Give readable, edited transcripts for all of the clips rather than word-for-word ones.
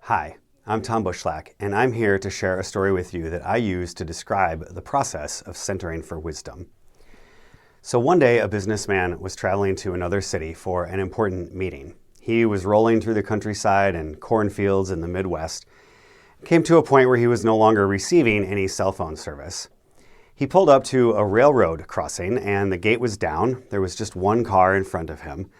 Hi, I'm Tom Bushlack, and I'm here to share a story with you that I use to describe the process of centering for wisdom. So one day, a businessman was traveling to another city for an important meeting. He was rolling through the countryside and cornfields in the Midwest, came to a point where he was no longer receiving any cell phone service. He pulled up to a railroad crossing and the gate was down. There was just one car in front of him.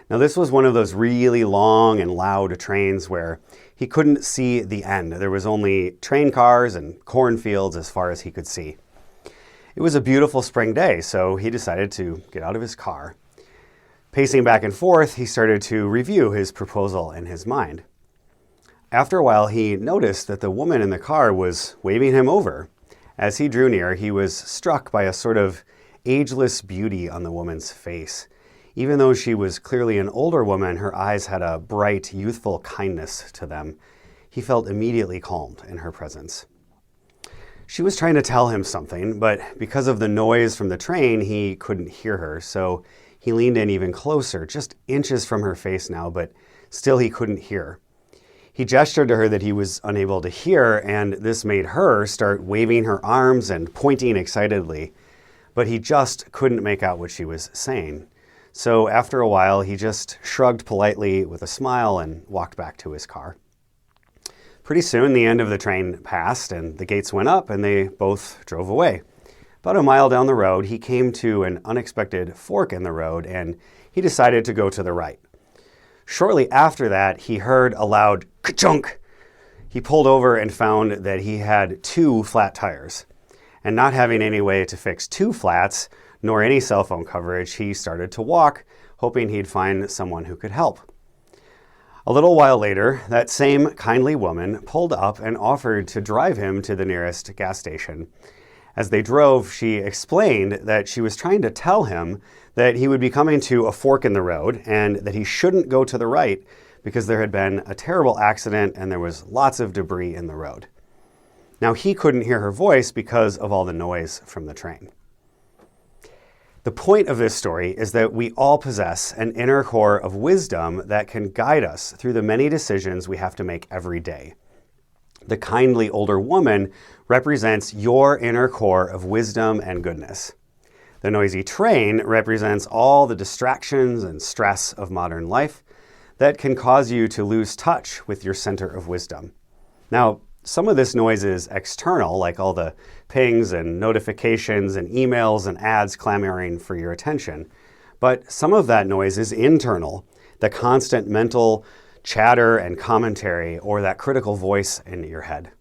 Now this was one of those really long and loud trains where he couldn't see the end. There was only train cars and cornfields as far as he could see. It was a beautiful spring day, so he decided to get out of his car. Pacing back and forth, he started to review his proposal in his mind. After a while, he noticed that the woman in the car was waving him over. As he drew near, he was struck by a sort of ageless beauty on the woman's face. Even though she was clearly an older woman, her eyes had a bright, youthful kindness to them. He felt immediately calmed in her presence. She was trying to tell him something, but because of the noise from the train, he couldn't hear her, so he leaned in even closer, just inches from her face now, but still he couldn't hear. He gestured to her that he was unable to hear, and this made her start waving her arms and pointing excitedly, but he just couldn't make out what she was saying. So after a while, he just shrugged politely with a smile and walked back to his car. Pretty soon, the end of the train passed and the gates went up and they both drove away. About a mile down the road, he came to an unexpected fork in the road and he decided to go to the right. Shortly after that, he heard a loud ka-chunk. He pulled over and found that he had 2 flat tires. And not having any way to fix 2 flats, nor any cell phone coverage, he started to walk, hoping he'd find someone who could help. A little while later, that same kindly woman pulled up and offered to drive him to the nearest gas station. As they drove, she explained that she was trying to tell him that he would be coming to a fork in the road and that he shouldn't go to the right because there had been a terrible accident and there was lots of debris in the road. Now, he couldn't hear her voice because of all the noise from the train. The point of this story is that we all possess an inner core of wisdom that can guide us through the many decisions we have to make every day. The kindly older woman represents your inner core of wisdom and goodness. The noisy train represents all the distractions and stress of modern life that can cause you to lose touch with your center of wisdom. Now, some of this noise is external, like all the pings and notifications and emails and ads clamoring for your attention. But some of that noise is internal, the constant mental chatter and commentary, or that critical voice in your head.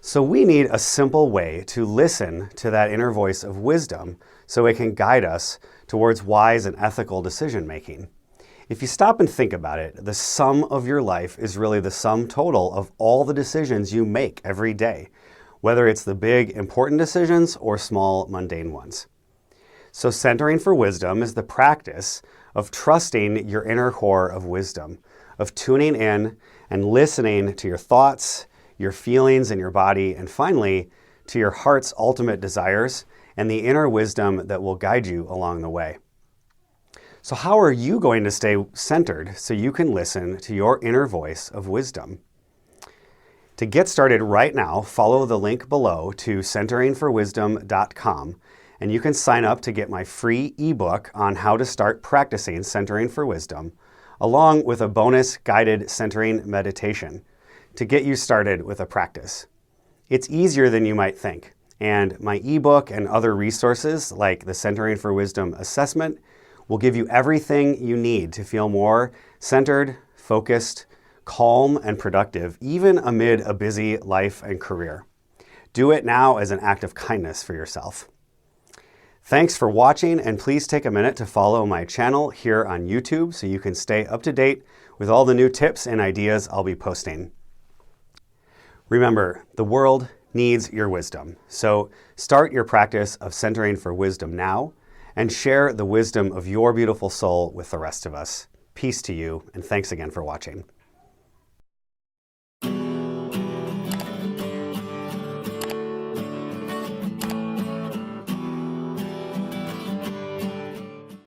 So we need a simple way to listen to that inner voice of wisdom so it can guide us towards wise and ethical decision making. If you stop and think about it, the sum of your life is really the sum total of all the decisions you make every day, whether it's the big, important decisions or small, mundane ones. So centering for wisdom is the practice of trusting your inner core of wisdom, of tuning in and listening to your thoughts, your feelings in your body, and finally, to your heart's ultimate desires and the inner wisdom that will guide you along the way. So how are you going to stay centered so you can listen to your inner voice of wisdom? To get started right now, follow the link below to centeringforwisdom.com and you can sign up to get my free ebook on how to start practicing centering for wisdom, along with a bonus guided centering meditation to get you started with a practice. It's easier than you might think, and my ebook and other resources like the Centering for Wisdom assessment will give you everything you need to feel more centered, focused, calm, and productive, even amid a busy life and career. Do it now as an act of kindness for yourself. Thanks for watching, and please take a minute to follow my channel here on YouTube so you can stay up to date with all the new tips and ideas I'll be posting. Remember, the world needs your wisdom, so start your practice of centering for wisdom now and share the wisdom of your beautiful soul with the rest of us. Peace to you, and thanks again for watching.